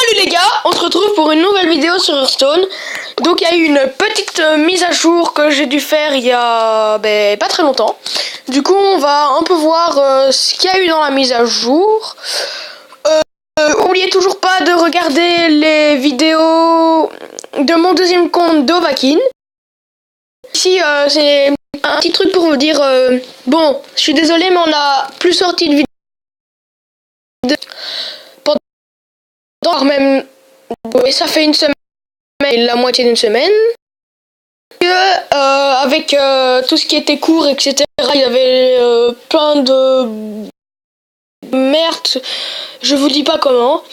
Salut les gars, on se retrouve pour une nouvelle vidéo sur Hearthstone. Donc il y a eu une petite mise à jour que j'ai dû faire il y a pas très longtemps. Du coup on va un peu voir ce qu'il y a eu dans la mise à jour. N'oubliez toujours pas de regarder les vidéos de mon deuxième compte d'Ovakin. Ici c'est un petit truc pour vous dire, bon je suis désolé mais on n'a plus sorti de vidéo pendant même, et ça fait une semaine, la moitié d'une semaine. Avec tout ce qui était cours, etc., il y avait plein de merde, je vous dis pas comment.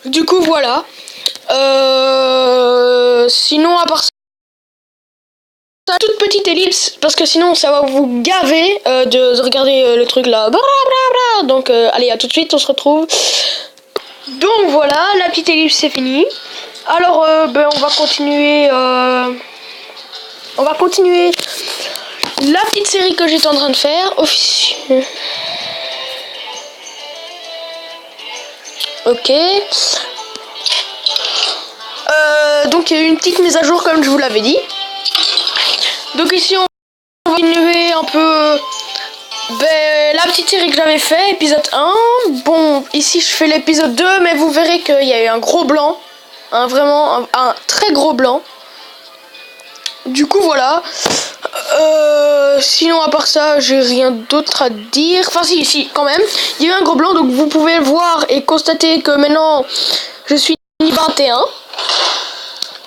Du coup, voilà. Sinon, à part ça, toute petite ellipse, parce que sinon ça va vous gaver de regarder le truc là. Donc, allez, à tout de suite, on se retrouve. Donc voilà, la petite ellipse c'est fini. Alors, on va continuer. On va continuer la petite série que j'étais en train de faire. Officieux. Ok. Donc il y a eu une petite mise à jour comme je vous l'avais dit. Donc ici on va continuer un peu la petite série que j'avais fait, épisode 1. Bon, ici je fais l'épisode 2, mais vous verrez qu'il y a eu un gros blanc. Vraiment un très gros blanc. Du coup voilà. Sinon à part ça j'ai rien d'autre à dire. Enfin si quand même. Il y a eu un gros blanc, donc vous pouvez le voir et constater que maintenant je suis niveau 21.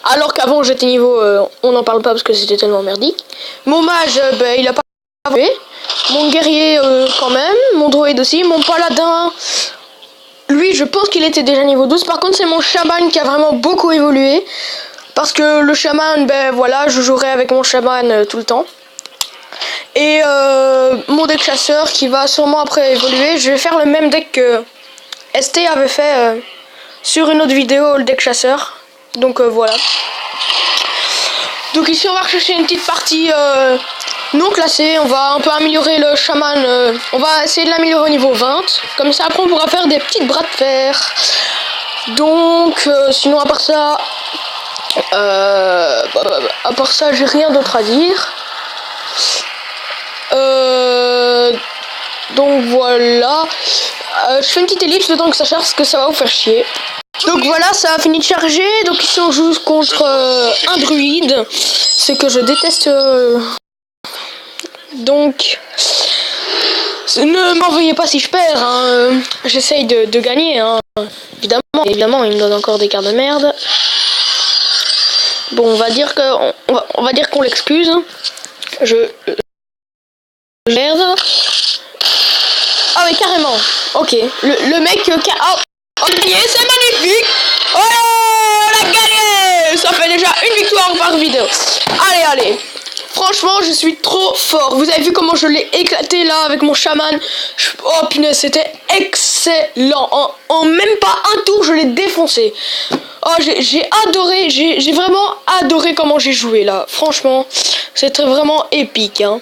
Alors qu'avant j'étais niveau... on n'en parle pas parce que c'était tellement merdique. Mon mage, il a pas joué. Mon guerrier quand même. Mon droïde aussi. Mon paladin, lui je pense qu'il était déjà niveau 12. Par contre c'est mon chaman qui a vraiment beaucoup évolué. Parce que le chaman, voilà, je jouerai avec mon chaman tout le temps. Et mon deck chasseur qui va sûrement après évoluer. Je vais faire le même deck que ST avait fait sur une autre vidéo, le deck chasseur. Donc voilà. Donc ici on va rechercher une petite partie non classée. On va un peu améliorer le chaman. On va essayer de l'améliorer au niveau 20. Comme ça après on pourra faire des petites bras de fer. Donc sinon à part ça... à part ça j'ai rien d'autre à dire. Donc voilà. Je fais une petite ellipse le temps que ça charge parce que ça va vous faire chier. Donc voilà, ça a fini de charger. Donc ici on joue contre un druide. C'est que je déteste. Donc ne m'envoyez pas si je perds, hein. J'essaye de gagner, hein. Évidemment il me donne encore des cartes de merde. Bon, on va dire qu'on l'excuse. Merde. Ah oui, carrément. Ok. Le mec oh, gagné, c'est magnifique. Oh, on a gagné. Ça fait déjà une victoire par vidéo. Allez. Franchement, je suis trop fort. Vous avez vu comment je l'ai éclaté là avec mon chaman. Oh punaise, c'était excellent. En même pas un tour, je l'ai défoncé. Oh, j'ai adoré, j'ai vraiment adoré comment j'ai joué là. Franchement, c'était vraiment épique, hein.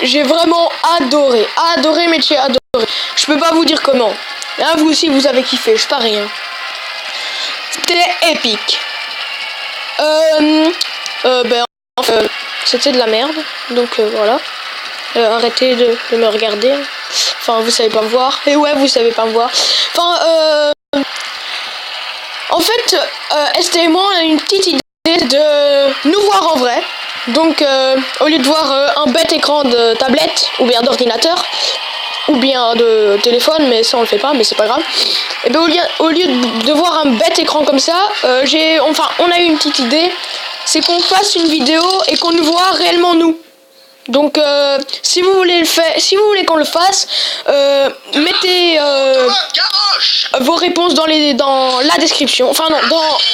J'ai vraiment adoré, mais j'ai adoré. Je peux pas vous dire comment. Là, vous aussi, vous avez kiffé, je parie, hein. C'était épique. C'était de la merde, donc voilà. Arrêtez de me regarder. Enfin, vous savez pas me voir. Et ouais, vous savez pas me voir. Enfin, en fait, ST et moi, on a une petite idée de nous voir en vrai. Donc, au lieu de voir un bête écran de tablette, ou bien d'ordinateur, ou bien de téléphone, mais ça on le fait pas, mais c'est pas grave. Et bien au lieu de voir un bête écran comme ça, on a eu une petite idée, c'est qu'on fasse une vidéo et qu'on nous voit réellement nous. Donc si vous voulez qu'on le fasse, mettez vos réponses dans la description, enfin non,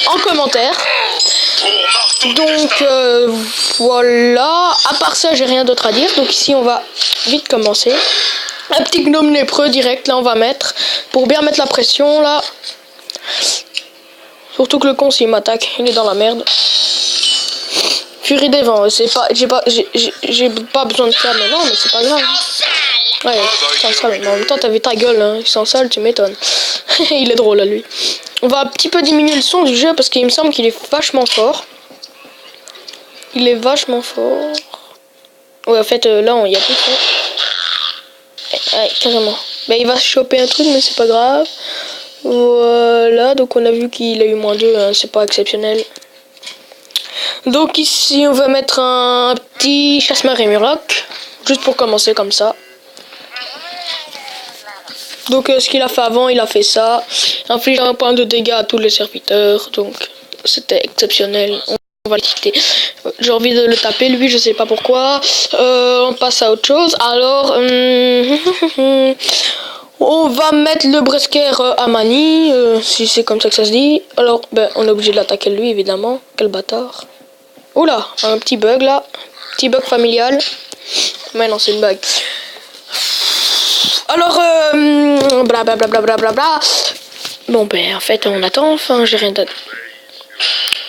en commentaire. Donc voilà, à part ça j'ai rien d'autre à dire. Donc ici on va vite commencer. Un petit gnome lépreux direct là on va mettre pour bien mettre la pression là. Surtout que le con s'il m'attaque, il est dans la merde. Furie des vents, j'ai pas besoin de ça maintenant, mais c'est pas grave. Ouais, c'est sale, mais en même temps t'as vu ta gueule, hein. Il sent sale, tu m'étonnes. Il est drôle à lui. On va un petit peu diminuer le son du jeu parce qu'il me semble qu'il est vachement fort. Il est vachement fort. Ouais, en fait, là, il y a plus de son. Ouais, carrément. Ben, il va choper un truc, mais c'est pas grave. Voilà, donc on a vu qu'il a eu -2, hein, c'est pas exceptionnel. Donc ici, on va mettre un petit chasse-marée Murloc, juste pour commencer comme ça. Donc ce qu'il a fait avant, il a fait ça. Inflige un point de dégâts à tous les serviteurs, donc c'était exceptionnel. On va le quitter. J'ai envie de le taper, lui, je sais pas pourquoi. On passe à autre chose. Alors, on va mettre le Bresquer à Mani, si c'est comme ça que ça se dit. Alors, ben, on est obligé de l'attaquer lui, évidemment. Quel bâtard. Oula, un petit bug là. Petit bug familial. Mais non, c'est une bug. Alors, blablabla. Bon, ben, en fait, on attend. Enfin, j'ai rien d'autre.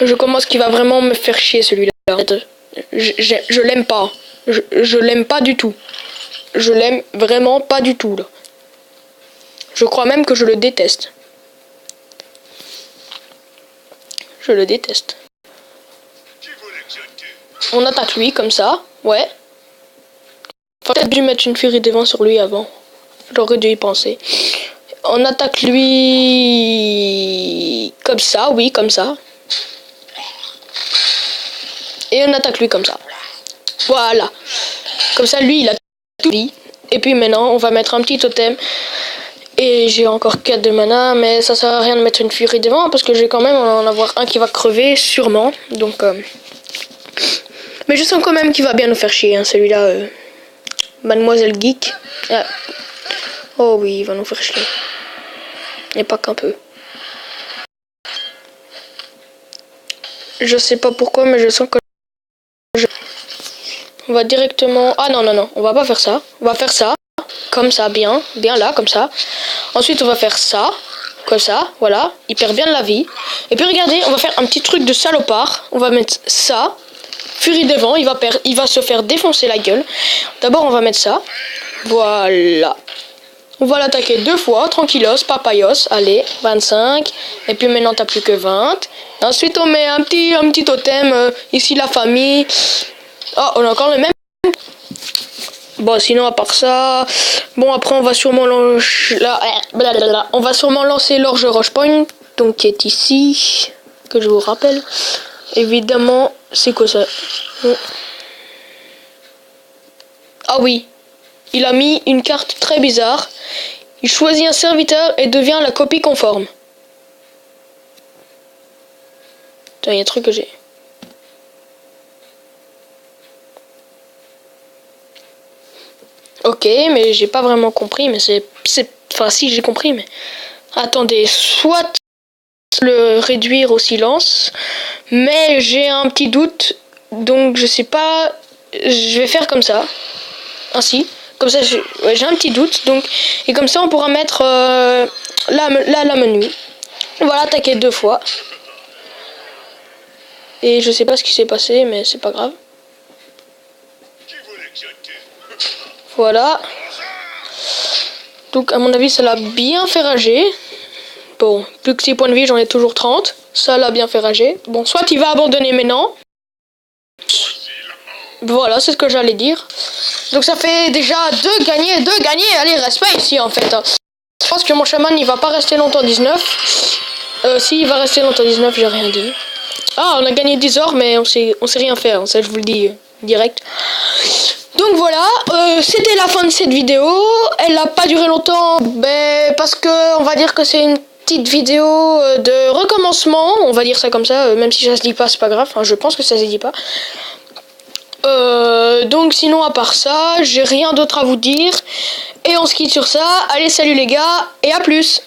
Je commence qu'il va vraiment me faire chier, celui-là. Je l'aime pas. Je l'aime pas du tout. Je l'aime vraiment pas du tout, là. Je crois même que je le déteste. Je le déteste. On attaque lui, comme ça. Ouais. Faut peut-être dû mettre une furie des vents sur lui avant. J'aurais dû y penser. On attaque lui... comme ça, oui, comme ça. Et on attaque lui comme ça. Voilà. Comme ça, lui, il a tout dit. Et puis maintenant, on va mettre un petit totem. Et j'ai encore 4 de mana, mais ça sert à rien de mettre une furie des vents parce que j'ai quand même en avoir un qui va crever, sûrement. Donc, mais je sens quand même qu'il va bien nous faire chier, hein, celui-là. Mademoiselle Geek. Ah. Oh oui, il va nous faire chier. Et pas qu'un peu. Je sais pas pourquoi, mais je sens que... On va directement... Ah non, non, non, on va pas faire ça. On va faire ça. Comme ça, bien là, comme ça. Ensuite, on va faire ça. Comme ça, voilà. Il perd bien de la vie. Et puis regardez, on va faire un petit truc de salopard. On va mettre ça. Furie des vents, il va se faire défoncer la gueule. D'abord, on va mettre ça. Voilà. On va l'attaquer 2 fois, tranquillos, papayos. Allez, 25. Et puis maintenant, t'as plus que 20. Et ensuite, on met un petit totem. Ici, la famille. Oh, on a encore le même. Bon, sinon, à part ça... Bon, après, on va sûrement lancer l'orge Rochepoint. Donc, qui est ici. Que je vous rappelle. Évidemment, c'est quoi ça? Ah oui, il a mis une carte très bizarre. Il choisit un serviteur et devient la copie conforme. Attends, il y a un truc que j'ai. Ok, mais j'ai pas vraiment compris, mais c'est... Enfin, si, j'ai compris, mais... Attendez, soit le réduire au silence, mais j'ai un petit doute, donc je sais pas, je vais faire comme ça, ainsi, comme ça j'ai un petit doute, donc, et comme ça on pourra mettre la menu. On va l'attaquer 2 fois, et je sais pas ce qui s'est passé, mais c'est pas grave. Voilà. Donc à mon avis ça l'a bien fait rager. Bon, plus que 6 points de vie, j'en ai toujours 30. Ça l'a bien fait rager. Bon, soit il va abandonner maintenant. Voilà, c'est ce que j'allais dire. Donc ça fait déjà 2 gagnés. Allez, reste pas ici en fait. Je pense que mon chaman il va pas rester longtemps 19. Si, il va rester longtemps 19, j'ai rien dit. Ah, on a gagné 10 heures, mais on sait rien faire. Hein, ça, je vous le dis direct. Donc voilà, c'était la fin de cette vidéo. Elle n'a pas duré longtemps, parce que on va dire que c'est une petite vidéo de recommencement, on va dire ça comme ça, même si ça se dit pas, c'est pas grave, enfin, je pense que ça se dit pas. Donc sinon à part ça, j'ai rien d'autre à vous dire. Et on se quitte sur ça. Allez, salut les gars, et à plus.